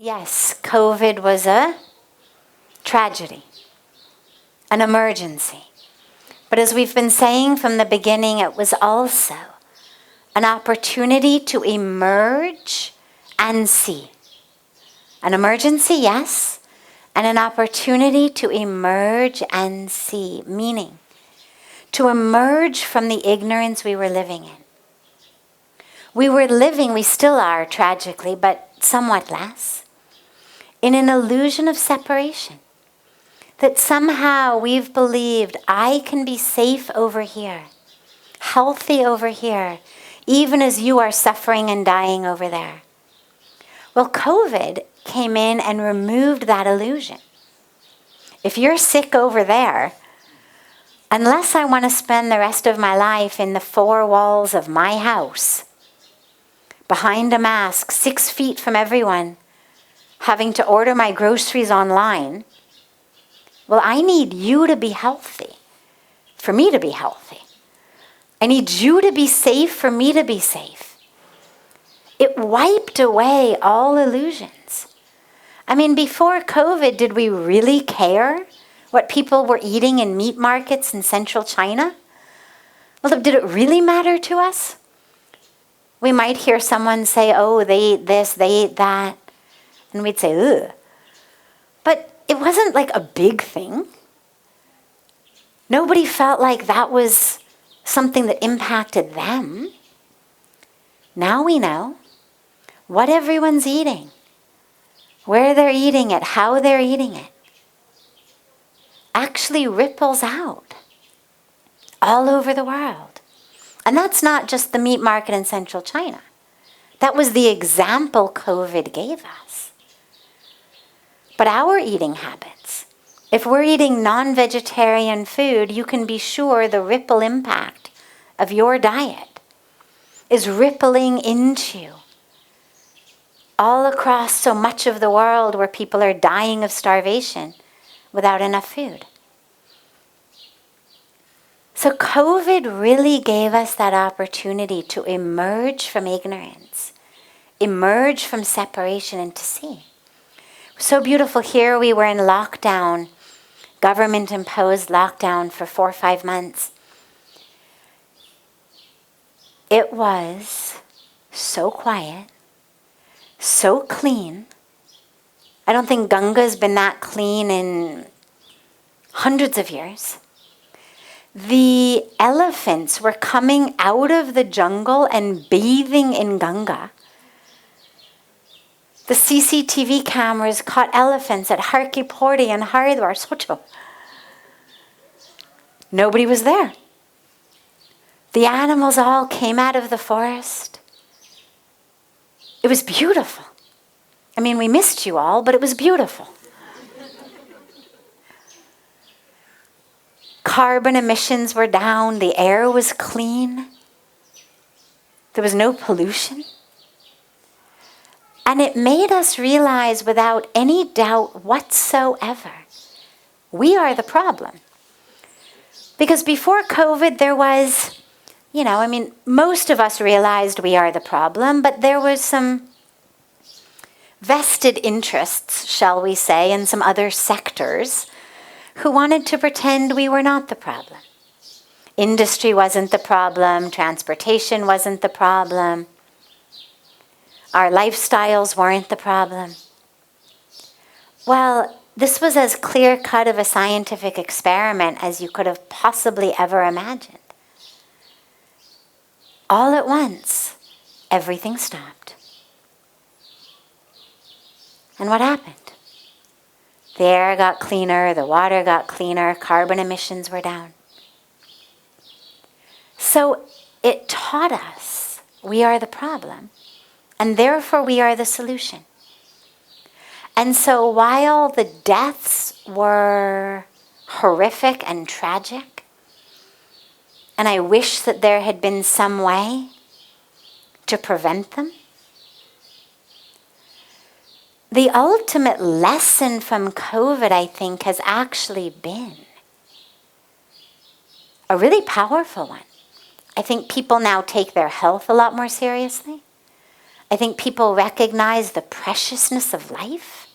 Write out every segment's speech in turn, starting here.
Yes, COVID was a tragedy, an emergency. But as we've been saying from the beginning, it was also an opportunity to emerge and see. An emergency, yes, and an opportunity to emerge and see, meaning to emerge from the ignorance we were living in. We still are tragically, but somewhat less, in an illusion of separation. That somehow we've believed I can be safe over here, healthy over here, even as you are suffering and dying over there. Well, COVID came in and removed that illusion. If you're sick over there, unless I want to spend the rest of my life in the four walls of my house, behind a mask, 6 feet from everyone, having to order my groceries online, well, I need you to be healthy for me to be healthy. I need you to be safe for me to be safe. It wiped away all illusions. I mean, before COVID, did we really care what people were eating in meat markets in central China? Well, did it really matter to us? We might hear someone say, oh, they ate this, they ate that. And we'd say, ugh. But it wasn't like a big thing. Nobody felt like that was something that impacted them. Now we know what everyone's eating, where they're eating it, how they're eating it, actually ripples out all over the world. And that's not just the meat market in central China. That was the example COVID gave us. But our eating habits, if we're eating non-vegetarian food, you can be sure the ripple impact of your diet is rippling into all across so much of the world where people are dying of starvation without enough food. So COVID really gave us that opportunity to emerge from ignorance, emerge from separation, and to see. So beautiful. Here we were in lockdown, government-imposed lockdown for 4 or 5 months. It was so quiet, so clean. I don't think Ganga's been that clean in hundreds of years. The elephants were coming out of the jungle and bathing in Ganga. The CCTV cameras caught elephants at Harkipori and Haridwar, Socho. Nobody was there. The animals all came out of the forest. It was beautiful. I mean, we missed you all, but it was beautiful. Carbon emissions were down. The air was clean. There was no pollution. And it made us realize without any doubt whatsoever, we are the problem. Because before COVID, there was, most of us realized we are the problem, but there was some vested interests, shall we say, in some other sectors who wanted to pretend we were not the problem. Industry wasn't the problem, transportation wasn't the problem, our lifestyles weren't the problem. Well, this was as clear-cut of a scientific experiment as you could have possibly ever imagined. All at once, everything stopped. And what happened? The air got cleaner, the water got cleaner, carbon emissions were down. So it taught us we are the problem, and therefore we are the solution. And so while the deaths were horrific and tragic, and I wish that there had been some way to prevent them, the ultimate lesson from COVID, I think, has actually been a really powerful one. I think people now take their health a lot more seriously. I think people recognize the preciousness of life.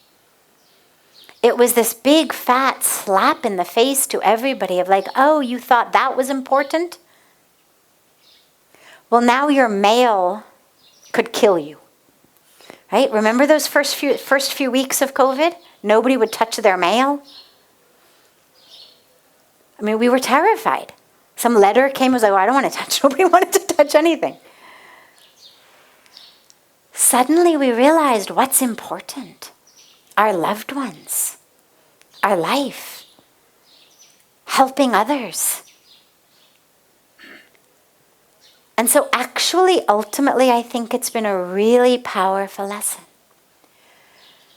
It was this big fat slap in the face to everybody of like, oh, you thought that was important? Well, now your mail could kill you, right? Remember those first few weeks of COVID? Nobody would touch their mail. I mean, we were terrified. Some letter came, was like, oh, I don't want to touch. Nobody wanted to touch anything. Suddenly we realized what's important. Our loved ones, our life, helping others. And so actually, ultimately, I think it's been a really powerful lesson.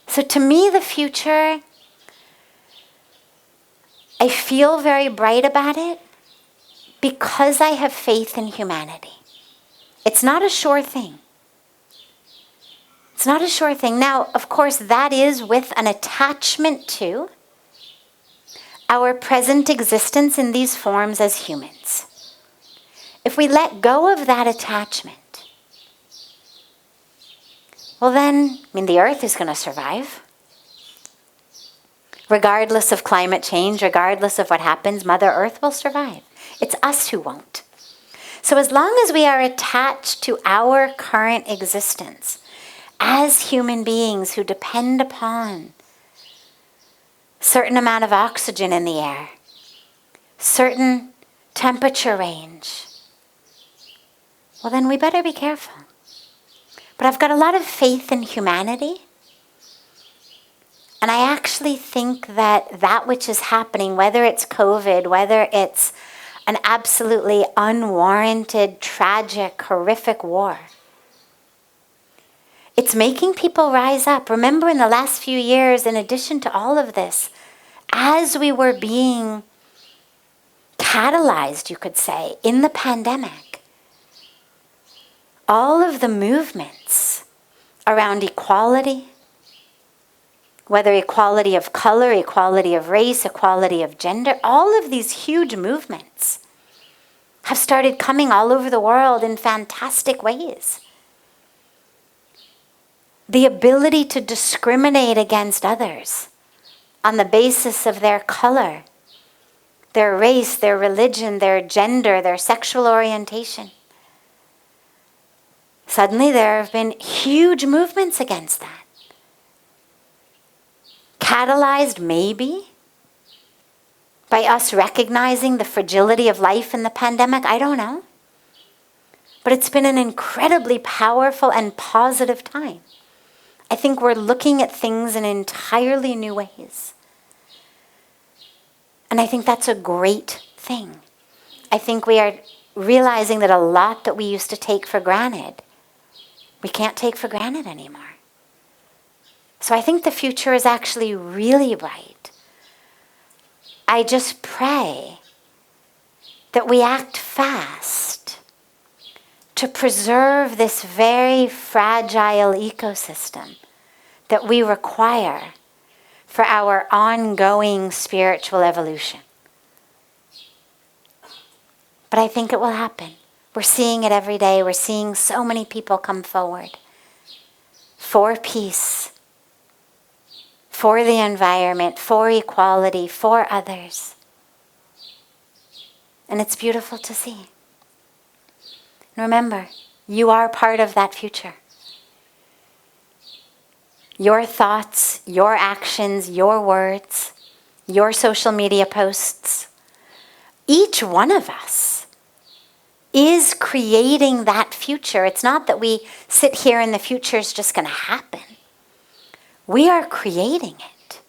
So to me, the future, I feel very bright about it because I have faith in humanity. It's not a sure thing. It's not a sure thing. Now, of course, that is with an attachment to our present existence in these forms as humans. If we let go of that attachment, well then, the earth is going to survive. Regardless of climate change, regardless of what happens, Mother Earth will survive. It's us who won't. So as long as we are attached to our current existence as human beings who depend upon a certain amount of oxygen in the air, certain temperature range, well then we better be careful. But I've got a lot of faith in humanity. And I actually think that which is happening, whether it's COVID, whether it's an absolutely unwarranted, tragic, horrific war, it's making people rise up. Remember in the last few years, in addition to all of this, as we were being catalyzed, you could say, in the pandemic, all of the movements around equality, whether equality of color, equality of race, equality of gender, all of these huge movements have started coming all over the world in fantastic ways. The ability to discriminate against others on the basis of their color, their race, their religion, their gender, their sexual orientation. Suddenly there have been huge movements against that. Catalyzed maybe by us recognizing the fragility of life in the pandemic, I don't know. But it's been an incredibly powerful and positive time. I think we're looking at things in entirely new ways. And I think that's a great thing. I think we are realizing that a lot that we used to take for granted, we can't take for granted anymore. So I think the future is actually really bright. I just pray that we act fast to preserve this very fragile ecosystem that we require for our ongoing spiritual evolution. But I think it will happen. We're seeing it every day. We're seeing so many people come forward for peace, for the environment, for equality, for others. And it's beautiful to see. And remember, you are part of that future. Your thoughts, your actions, your words, your social media posts, each one of us is creating that future. It's not that we sit here and the future is just going to happen. We are creating it.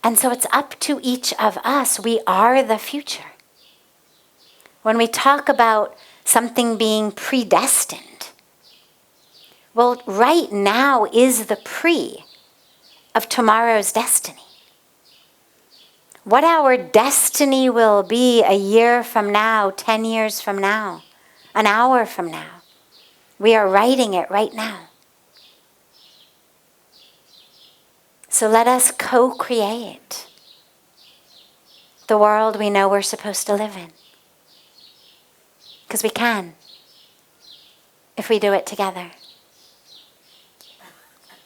And so it's up to each of us. We are the future. When we talk about something being predestined, well, right now is the pre of tomorrow's destiny. What our destiny will be a year from now, 10 years from now, an hour from now, we are writing it right now. So let us co-create the world we know we're supposed to live in. Because we can. if we do it together.